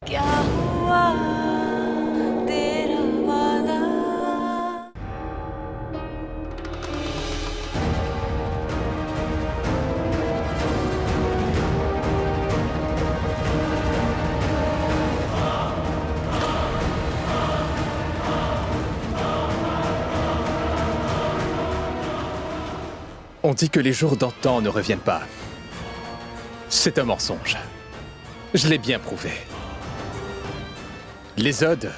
क्या हुआ तेरा वादा On dit que les jours d'antan ne reviennent pas. C'est un mensonge. Je l'ai bien prouvé. Les odes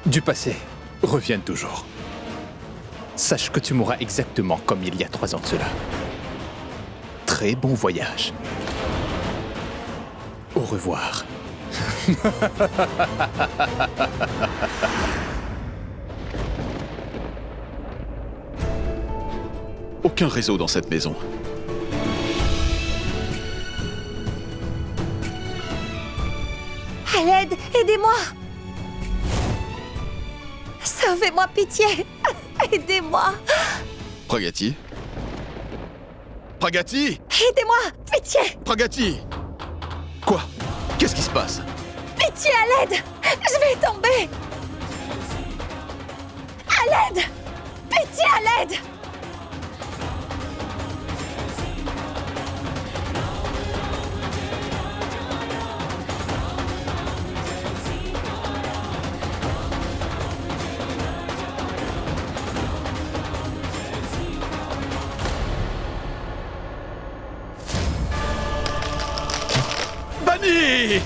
du passé reviennent toujours. Sache que tu mourras exactement comme il y a 3 ans de cela. Très bon voyage. Au revoir. Aucun réseau dans cette maison. À l'aide, aidez-moi! Sauvez-moi, pitié! Aidez-moi! Pragati? Pragati? Aidez-moi! Pitié! Pragati? Quoi? Qu'est-ce qui se passe? Pitié, à l'aide! Je vais tomber! À l'aide! Pitié, à l'aide! Banni!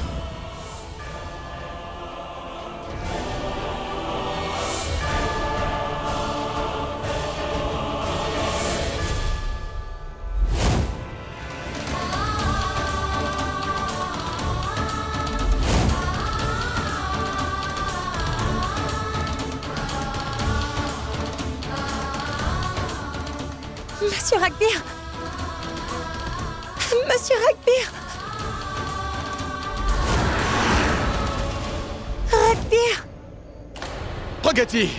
Monsieur Ragbir! Monsieur Ragbir! Ragbir! Pragati!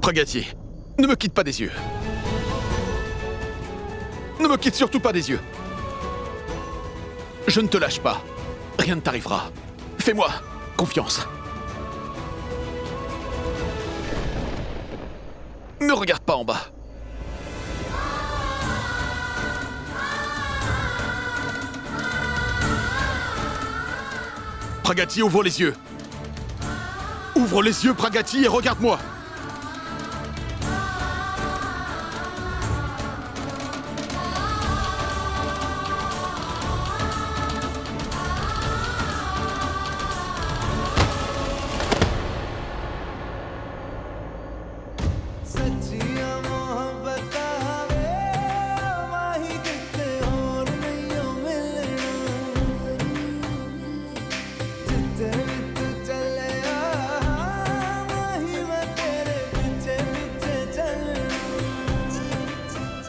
Pragati, ne me quitte pas des yeux. Ne me quitte surtout pas des yeux. Je ne te lâche pas. Rien ne t'arrivera. Fais-moi confiance. Ne regarde pas en bas. Pragati, ouvre les yeux. Ouvre les yeux, Pragati, et regarde-moi.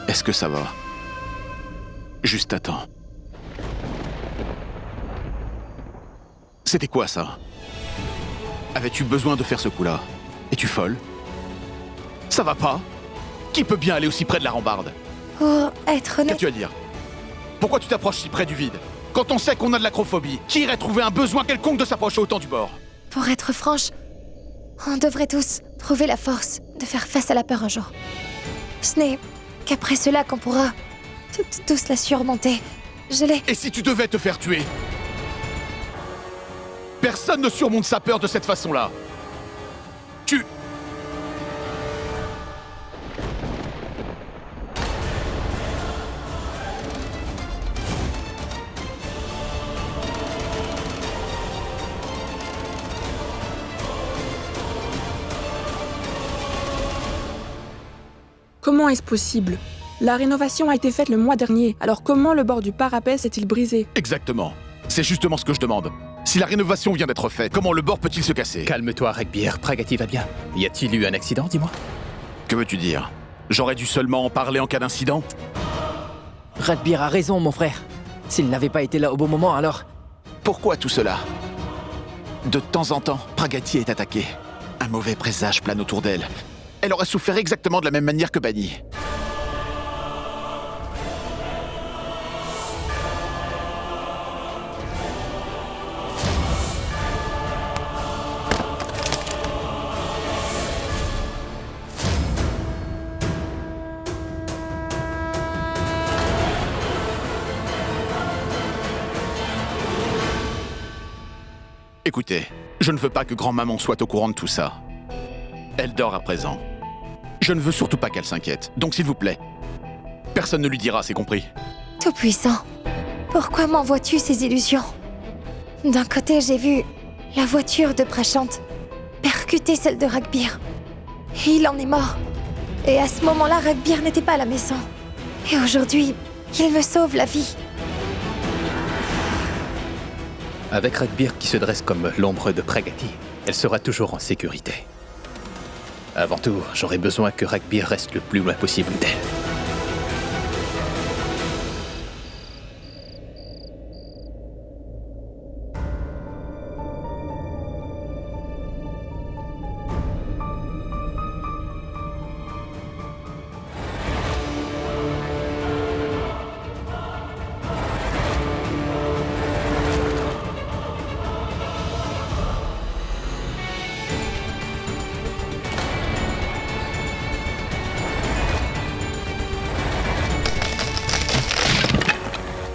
Est-ce que ça va? Juste attends. C'était quoi ça? Avais-tu besoin de faire ce coup-là? Es-tu folle? Ça va pas? Qui peut bien aller aussi près de la rambarde? Pour être honnête... Qu'as-tu à dire? Pourquoi tu t'approches si près du vide? Quand on sait qu'on a de l'acrophobie, qui irait trouver un besoin quelconque de s'approcher autant du bord? Pour être franche, on devrait tous trouver la force de faire face à la peur un jour. Ce n'est qu'après cela qu'on pourra tous la surmonter. Je l'ai... Et si tu devais te faire tuer? Personne ne surmonte sa peur de cette façon-là. Tu... Comment est-ce possible? La rénovation a été faite le mois dernier, alors comment le bord du parapet s'est-il brisé? Exactement. C'est justement ce que je demande. Si la rénovation vient d'être faite, comment le bord peut-il se casser? Calme-toi, Ragbir. Pragati va bien. Y a-t-il eu un accident, dis-moi? Que veux-tu dire? J'aurais dû seulement en parler en cas d'incident? Ragbir a raison, mon frère. S'il n'avait pas été là au bon moment, alors... Pourquoi tout cela? De temps en temps, Pragati est attaquée. Un mauvais présage plane autour d'elle. Elle aurait souffert exactement de la même manière que Banni. Écoutez, je ne veux pas que grand-maman soit au courant de tout ça. Elle dort à présent. Je ne veux surtout pas qu'elle s'inquiète. Donc s'il vous plaît, personne ne lui dira, c'est compris? Tout-puissant, pourquoi m'envoies-tu ces illusions? D'un côté, j'ai vu la voiture de Prashant percuter celle de Ragbir. Et il en est mort. Et à ce moment-là, Ragbir n'était pas à la maison. Et aujourd'hui, il me sauve la vie. Avec Ragbir qui se dresse comme l'ombre de Pragati, elle sera toujours en sécurité. Avant tout, j'aurai besoin que Ragbir reste le plus loin possible d'elle.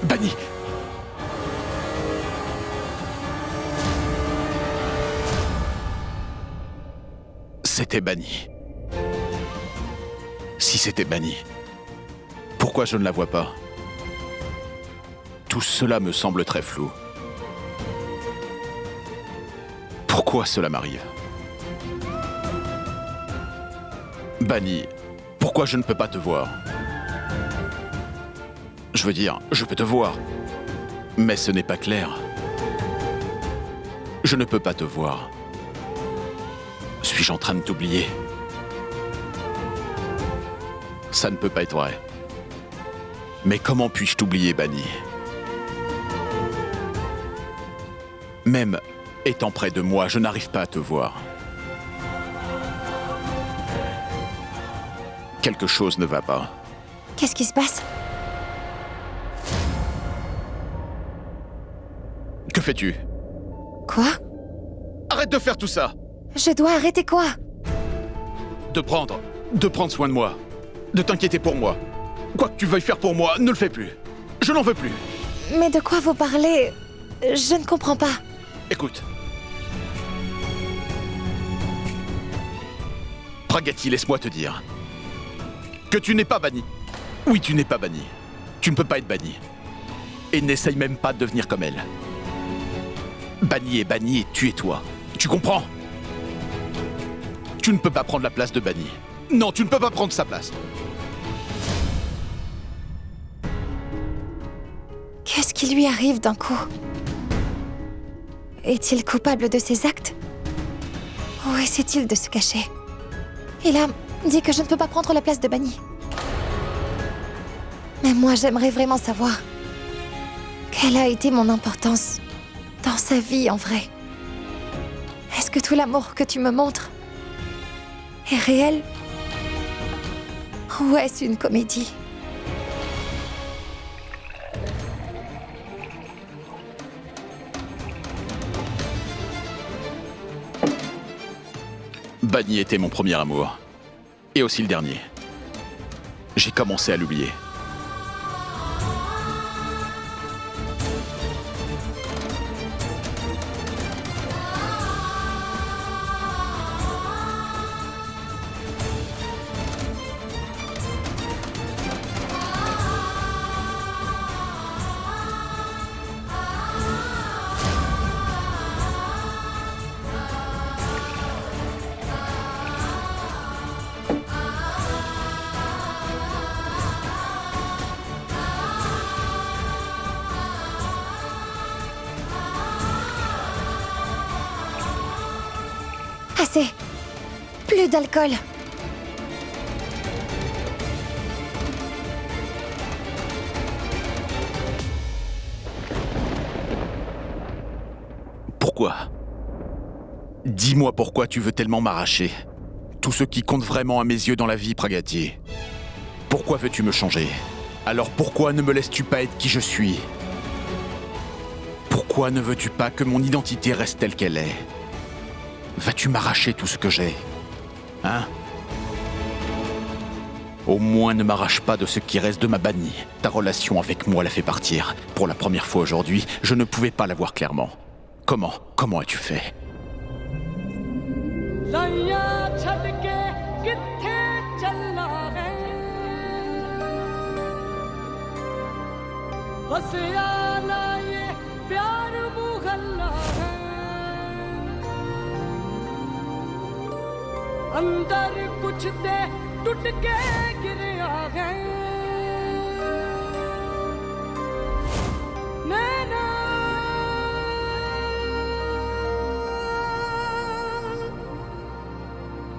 Banni. C'était banni. Si c'était banni, pourquoi je ne la vois pas? Tout cela me semble très flou. Pourquoi cela m'arrive? Banni, pourquoi je ne peux pas te voir? Je veux dire, je peux te voir, mais ce n'est pas clair. Je ne peux pas te voir. Suis-je en train de t'oublier? Ça ne peut pas être vrai. Mais comment puis-je t'oublier, Banni? Même étant près de moi, je n'arrive pas à te voir. Quelque chose ne va pas. Qu'est-ce qui se passe? Que fais-tu? Quoi? Arrête de faire tout ça! Je dois arrêter quoi? De prendre soin de moi. De t'inquiéter pour moi. Quoi que tu veuilles faire pour moi, ne le fais plus. Je n'en veux plus. Mais de quoi vous parlez? Je ne comprends pas. Écoute. Pragati, laisse-moi te dire que tu n'es pas banni. Oui, tu n'es pas banni. Tu ne peux pas être banni. Et n'essaye même pas de devenir comme elle. Banni est banni et tu es toi. Tu comprends? Tu ne peux pas prendre la place de Banni. Non, tu ne peux pas prendre sa place. Qu'est-ce qui lui arrive d'un coup? Est-il coupable de ses actes? Où essaie-t-il de se cacher? Il a dit que je ne peux pas prendre la place de Banni. Mais moi, j'aimerais vraiment savoir quelle a été mon importance dans sa vie en vrai. Est-ce que tout l'amour que tu me montres est réel? Ou est-ce une comédie? Banni était mon premier amour. Et aussi le dernier. J'ai commencé à l'oublier. Assez. Plus d'alcool. Pourquoi? Dis-moi pourquoi tu veux tellement m'arracher. Tout ce qui compte vraiment à mes yeux dans la vie, Pragati. Pourquoi veux-tu me changer? Alors pourquoi ne me laisses-tu pas être qui je suis? Pourquoi ne veux-tu pas que mon identité reste telle qu'elle est? Vas-tu m'arracher tout ce que j'ai? Hein? Au moins ne m'arrache pas de ce qui reste de ma Banni. Ta relation avec moi l'a fait partir. Pour la première fois aujourd'hui, je ne pouvais pas la voir clairement. Comment as-tu fait? अंदर कुछ ते टूट के गिरया है नैना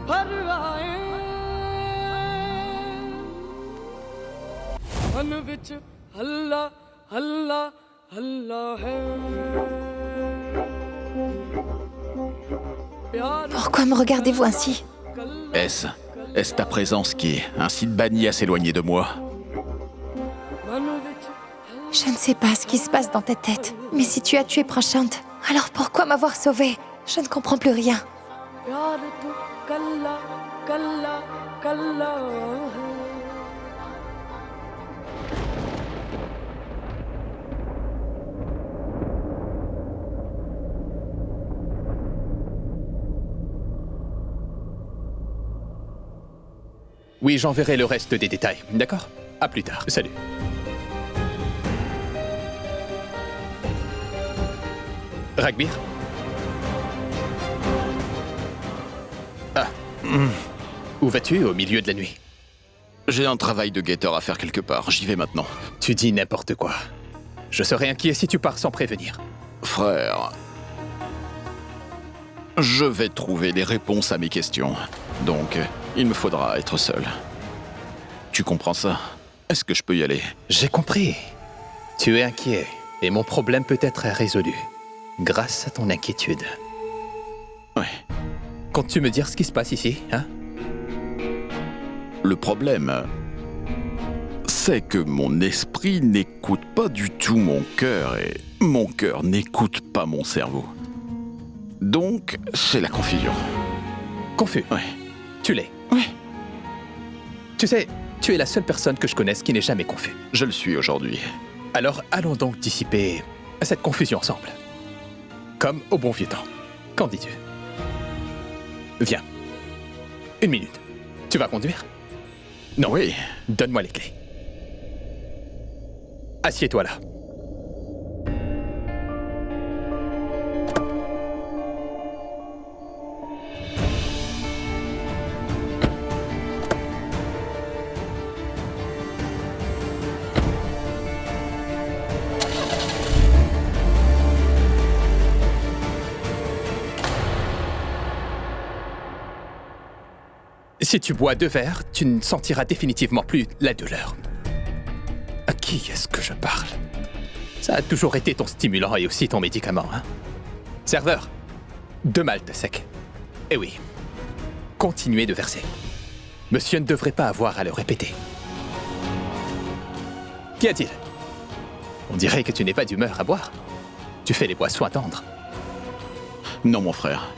भर आए मन विच हल्ला हल्ला हल्ला है Pourquoi me regardez-vous ainsi? Est-ce ta présence qui incite Banni à s'éloigner de moi? Je ne sais pas ce qui se passe dans ta tête, mais si tu as tué Prashant, alors pourquoi m'avoir sauvée? Je ne comprends plus rien. Oui, j'enverrai le reste des détails, d'accord? À plus tard, salut. Ragbir? Ah. Où vas-tu au milieu de la nuit? J'ai un travail de guetteur à faire quelque part, j'y vais maintenant. Tu dis n'importe quoi. Je serais inquiet si tu pars sans prévenir. Frère, je vais trouver des réponses à mes questions. Donc, il me faudra être seul. Tu comprends ça? Est-ce que je peux y aller? J'ai compris. Tu es inquiet, et mon problème peut être résolu. Grâce à ton inquiétude. Ouais. Comptes-tu me dire ce qui se passe ici, hein? Le problème, c'est que mon esprit n'écoute pas du tout mon cœur et mon cœur n'écoute pas mon cerveau. Donc, c'est la confusion. Confus? Ouais. Tu l'es? Ouais. Tu sais, tu es la seule personne que je connaisse qui n'est jamais confus. Je le suis aujourd'hui. Alors allons donc dissiper cette confusion ensemble. Comme au bon vieux temps. Qu'en dis-tu? Viens. 1 minute. Tu vas conduire? Non. Oui. Donne-moi les clés. Assieds-toi là. Si tu bois 2 verres, tu ne sentiras définitivement plus la douleur. À qui est-ce que je parle? Ça a toujours été ton stimulant et aussi ton médicament, hein? Serveur, 2 maltes secs. Eh oui, continuez de verser. Monsieur ne devrait pas avoir à le répéter. Qu'y a-t-il? On dirait que tu n'es pas d'humeur à boire. Tu fais les boissons à tendre. Non, mon frère.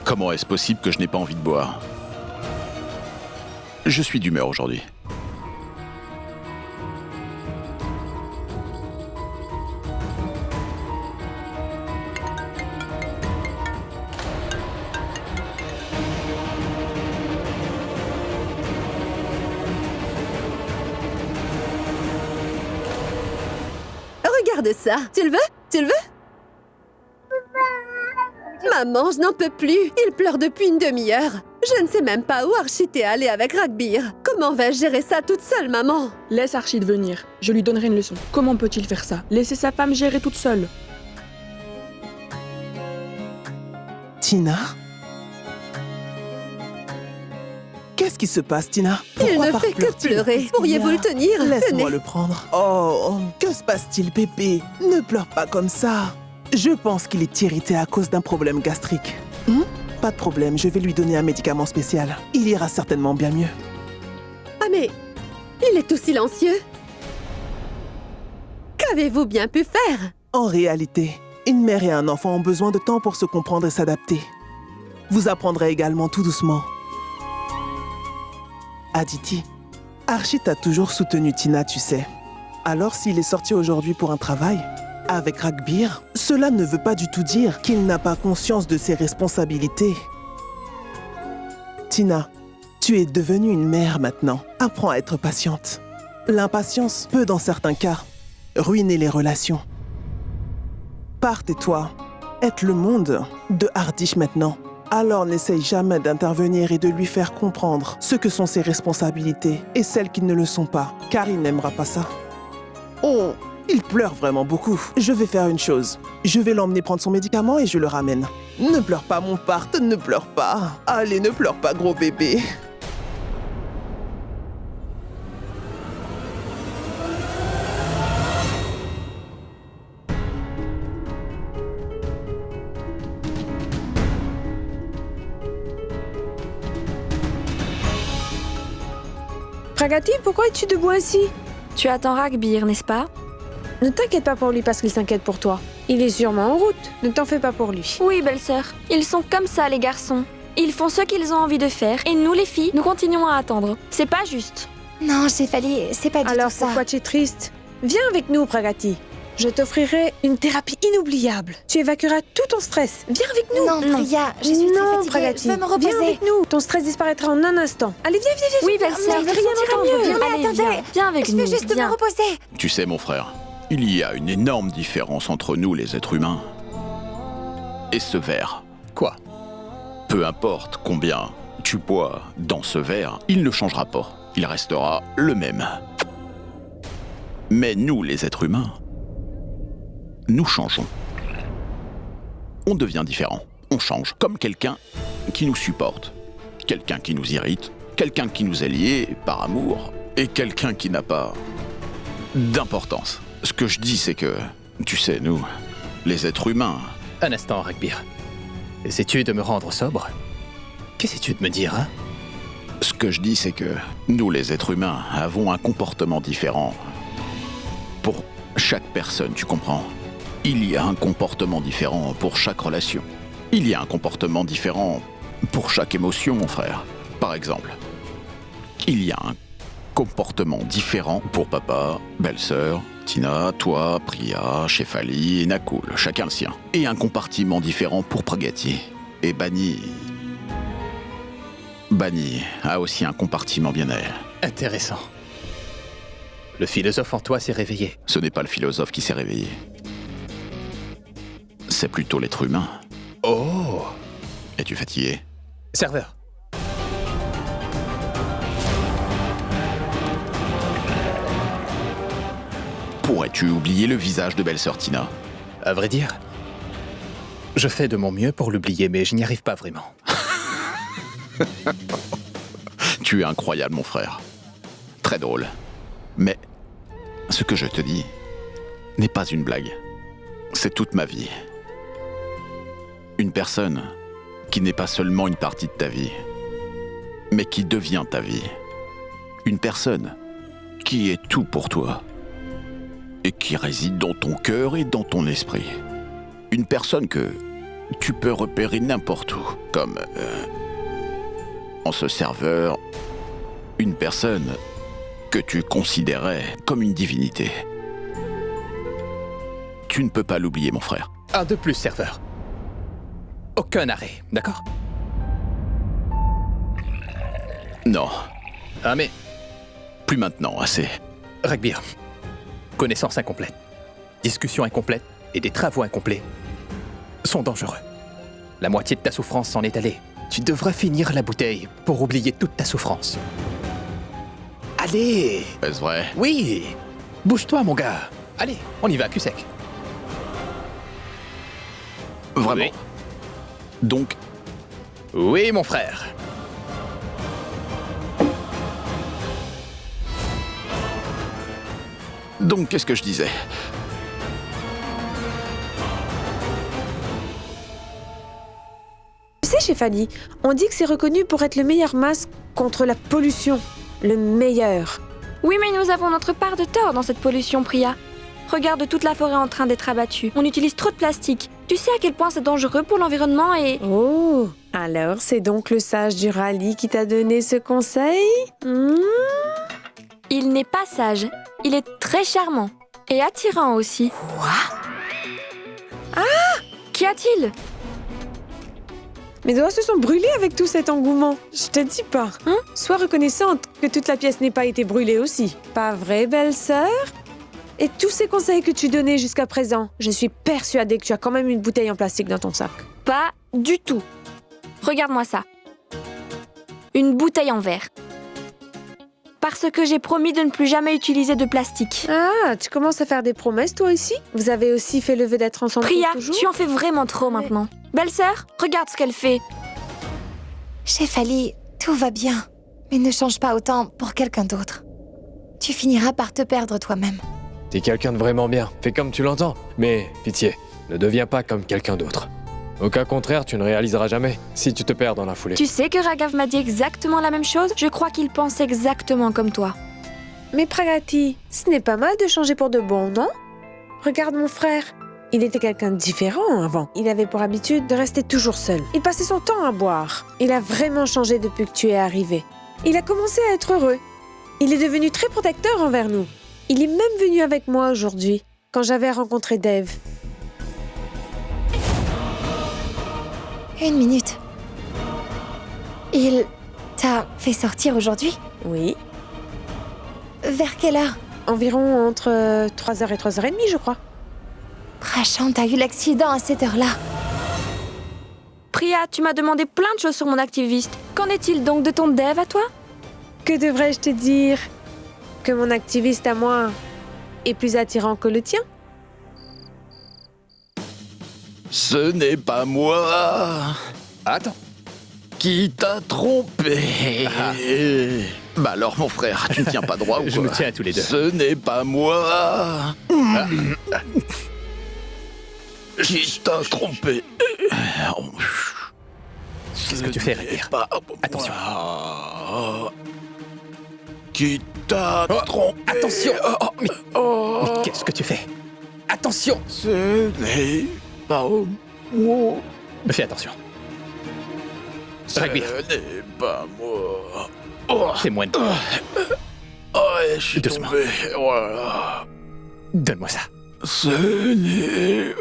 Comment est-ce possible que je n'ai pas envie de boire? Je suis d'humeur aujourd'hui. Regarde ça. Tu le veux? Tu le veux? Maman, je n'en peux plus. Il pleure depuis une demi-heure. Je ne sais même pas où Archit est allé avec Ragbir. Comment vais-je gérer ça toute seule, maman? Laisse Archit venir. Je lui donnerai une leçon. Comment peut-il faire ça? Laisser sa femme gérer toute seule. Tina? Qu'est-ce qui se passe, Tina? Il ne fait que pleurer. Pourriez-vous le tenir? Laisse-moi Tenez. le prendre. Oh, que se passe-t-il, bébé? Ne pleure pas comme ça. Je pense qu'il est irrité à cause d'un problème gastrique. Pas de problème, je vais lui donner un médicament spécial. Il ira certainement bien mieux. Ah mais, il est tout silencieux. Qu'avez-vous bien pu faire? En réalité, une mère et un enfant ont besoin de temps pour se comprendre et s'adapter. Vous apprendrez également tout doucement. Aditi, Archit a toujours soutenu Tina, tu sais. Alors s'il est sorti aujourd'hui pour un travail, avec Ragbir, cela ne veut pas du tout dire qu'il n'a pas conscience de ses responsabilités. Tina, tu es devenue une mère maintenant. Apprends à être patiente. L'impatience peut, dans certains cas, ruiner les relations. Pars tais-toi. Aide le monde de Hardish maintenant. Alors n'essaye jamais d'intervenir et de lui faire comprendre ce que sont ses responsabilités et celles qui ne le sont pas, car il n'aimera pas ça. Oh, il pleure vraiment beaucoup. Je vais faire une chose. Je vais l'emmener prendre son médicament et je le ramène. Ne pleure pas, mon part, ne pleure pas. Allez, ne pleure pas, gros bébé. Pragati, pourquoi es-tu debout ainsi? Tu attends Ragbir, n'est-ce pas? Ne t'inquiète pas pour lui parce qu'il s'inquiète pour toi. Il est sûrement en route, ne t'en fais pas pour lui. Oui, belle-sœur. Ils sont comme ça, les garçons. Ils font ce qu'ils ont envie de faire, et nous, les filles, nous continuons à attendre. C'est pas juste. Non, Céphalie, c'est pas du Alors tout ça. pourquoi tu es triste? Viens avec nous, Pragati. Je t'offrirai une thérapie inoubliable. Tu évacueras tout ton stress. Viens avec nous. Non, Priya, je suis très fatiguée. Pragati. Je veux me reposer. Viens avec nous. Ton stress disparaîtra en un instant. Allez, viens. Oui, belle-sœur, Mais rien n'entendre. mieux. Mais Allez, attendez, viens avec Je nous. veux juste viens. me reposer. Tu sais, mon frère, il y a une énorme différence entre nous, les êtres humains, et ce verre. Quoi? Peu importe combien tu bois dans ce verre, il ne changera pas. Il restera le même. Mais nous, les êtres humains, nous changeons. On devient différent. On change. Comme quelqu'un qui nous supporte, quelqu'un qui nous irrite, quelqu'un qui nous est lié par amour, et quelqu'un qui n'a pas d'importance. Ce que je dis, c'est que, tu sais, nous, les êtres humains... Un instant, Ragbir. Essaies-tu de me rendre sobre? Qu'essaies-tu de me dire, hein? Ce que je dis, c'est que nous, les êtres humains, avons un comportement différent. Pour chaque personne, tu comprends? Il y a un comportement différent pour chaque relation. Il y a un comportement différent pour chaque émotion, mon frère. Par exemple, il y a un comportement différent pour papa, belle-sœur, Tina, toi, Priya, Céphalie et Nakul, chacun le sien. Et un compartiment différent pour Pragati. Et Bani a aussi un compartiment bien à elle. Intéressant. Le philosophe en toi s'est réveillé. Ce n'est pas le philosophe qui s'est réveillé. C'est plutôt l'être humain. Oh! Es-tu fatigué? Serveur. Pourrais-tu oublier le visage de belle-sœur Tina? À vrai dire, je fais de mon mieux pour l'oublier, mais je n'y arrive pas vraiment. Tu es incroyable, mon frère. Très drôle. Mais ce que je te dis n'est pas une blague. C'est toute ma vie. Une personne qui n'est pas seulement une partie de ta vie, mais qui devient ta vie. Une personne qui est tout pour toi et qui réside dans ton cœur et dans ton esprit. Une personne que tu peux repérer n'importe où, comme en ce serveur, une personne que tu considérais comme une divinité. Tu ne peux pas l'oublier, mon frère. Un de plus, serveur. Aucun arrêt, d'accord? Non, Ah mais, plus maintenant, assez. Ragbir, connaissance incomplète, discussion incomplète et des travaux incomplets sont dangereux. La moitié de ta souffrance s'en est allée. Tu devras finir la bouteille pour oublier toute ta souffrance. Allez! Est-ce vrai? Oui! Bouge-toi, mon gars. Allez, on y va, cul sec. Vraiment? Oui. Donc, Oui, mon frère. qu'est-ce que je disais? Tu sais, Céphalie, on dit que c'est reconnu pour être le meilleur masque contre la pollution. Le meilleur. Oui, mais nous avons notre part de tort dans cette pollution, Priya. Regarde toute la forêt en train d'être abattue. On utilise trop de plastique. Tu sais à quel point c'est dangereux pour l'environnement et... Oh, alors c'est donc le sage du rallye qui t'a donné ce conseil? Il n'est pas sage. Il est très charmant. Et attirant aussi. Quoi? Qu'y a-t-il? Mes doigts se sont brûlés avec tout cet engouement. Je te dis pas. Hein? Sois reconnaissante que toute la pièce n'ait pas été brûlée aussi. Pas vrai, belle-sœur? Et tous ces conseils que tu donnais jusqu'à présent, je suis persuadée que tu as quand même une bouteille en plastique dans ton sac. Pas du tout. Regarde-moi ça. Une bouteille en verre. Parce que j'ai promis de ne plus jamais utiliser de plastique. Ah, tu commences à faire des promesses, toi aussi? Vous avez aussi fait le vœu d'être ensemble Priya, pour toujours? tu en fais vraiment trop maintenant. Belle-sœur, regarde ce qu'elle fait. Shefali, tout va bien. Mais ne change pas autant pour quelqu'un d'autre. Tu finiras par te perdre toi-même. T'es quelqu'un de vraiment bien, fais comme tu l'entends. Mais, pitié, ne deviens pas comme quelqu'un d'autre. Au cas contraire, tu ne réaliseras jamais si tu te perds dans la foulée. Tu sais que Raghav m'a dit exactement la même chose? Je crois qu'il pense exactement comme toi. Mais Pragati, ce n'est pas mal de changer pour de bon, non? Regarde mon frère. Il était quelqu'un de différent avant. Il avait pour habitude de rester toujours seul. Il passait son temps à boire. Il a vraiment changé depuis que tu es arrivé. Il a commencé à être heureux. Il est devenu très protecteur envers nous. Il est même venu avec moi aujourd'hui, quand j'avais rencontré Dev. Une minute. Il t'a fait sortir aujourd'hui? Oui. Vers quelle heure? Environ entre 3h et 3h30, je crois. Prashant a eu l'accident à cette heure-là. Priya, tu m'as demandé plein de choses sur mon activiste. Qu'en est-il donc de ton dev à toi? Que devrais-je te dire? Que mon activiste à moi est plus attirant que le tien? Ce n'est pas moi. Attends. Qui t'a trompé? Bah alors, mon frère, tu ne tiens pas droit ou quoi? Je me tiens à tous les deux. Ce n'est pas moi. Qui t'a trompé? Qu'est-ce que tu fais, Ragbir? Attention. Qui t'a trompé? Attention. Mais qu'est-ce que tu fais? Attention. Ce n'est pas moi. Fais attention. Ragbir. Ce n'est pas moi. Fais moins de... Ouais, je suis Doucement. tombé. Voilà. Donne-moi ça. Ce n'est...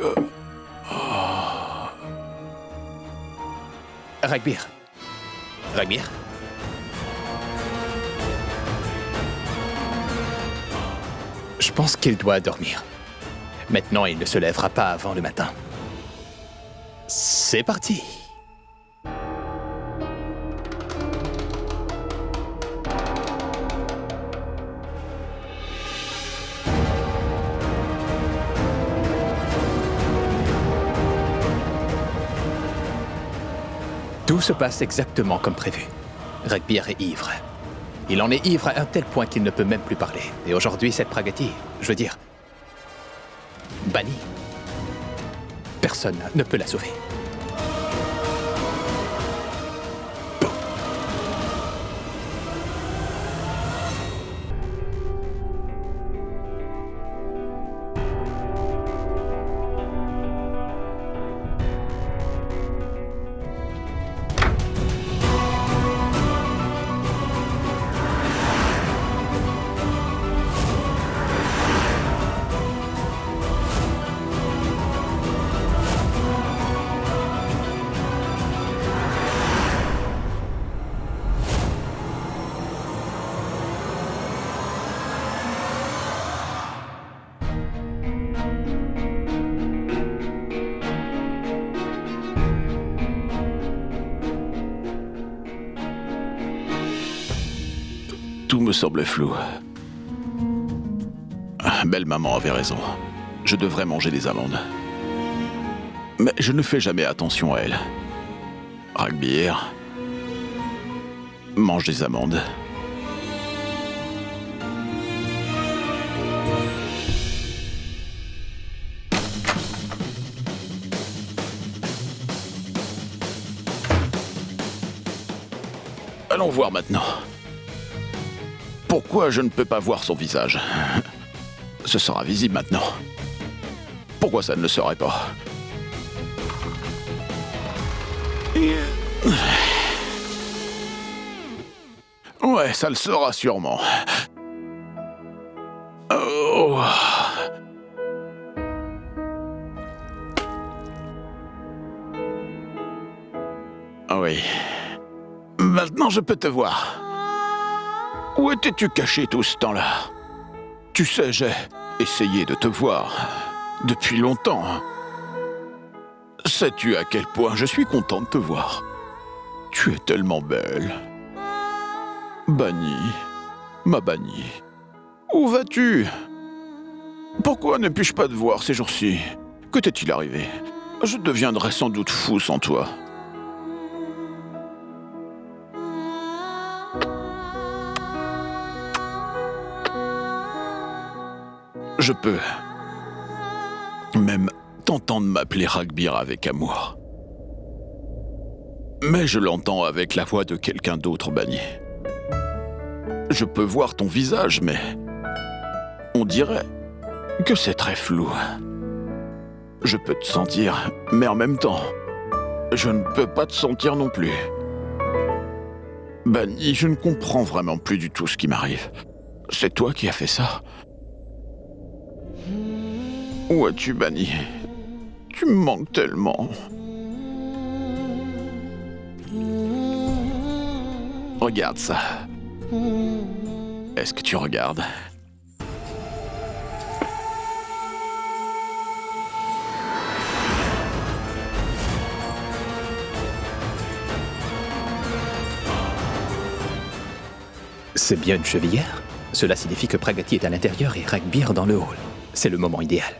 Ragbir. Ragbir. Je pense qu'il doit dormir. Maintenant, il ne se lèvera pas avant le matin. C'est parti. Tout se passe exactement comme prévu. Ragbir est ivre. Il en est ivre à un tel point qu'il ne peut même plus parler. Et aujourd'hui, cette Pragati, je veux dire, bannie. Personne ne peut la sauver. Tout me semblait flou. Belle maman avait raison. Je devrais manger des amandes. Mais je ne fais jamais attention à elle. Ragbir, mange des amandes. Allons voir maintenant. Pourquoi je ne peux pas voir son visage? Ce sera visible maintenant. Pourquoi ça ne le serait pas? Ouais, ça le sera sûrement. Oh. Oui. Maintenant, je peux te voir. Où étais-tu caché tout ce temps-là? Tu sais, j'ai essayé de te voir depuis longtemps. Sais-tu à quel point je suis content de te voir? Tu es tellement belle. Bunny, ma Bunny, où vas-tu? Pourquoi ne puis-je pas te voir ces jours-ci? Que t'est-il arrivé? Je deviendrais sans doute fou sans toi. Je peux même t'entendre m'appeler Ragbir avec amour. Mais je l'entends avec la voix de quelqu'un d'autre, Bunny. Je peux voir ton visage, mais on dirait que c'est très flou. Je peux te sentir, mais en même temps, je ne peux pas te sentir non plus. Bunny, je ne comprends vraiment plus du tout ce qui m'arrive. C'est toi qui as fait ça? Où es-tu, Bunny? Tu me manques tellement. Regarde ça. Est-ce que tu regardes? C'est bien une chevillère. Cela signifie que Pragati est à l'intérieur et Ragbir dans le hall. C'est le moment idéal.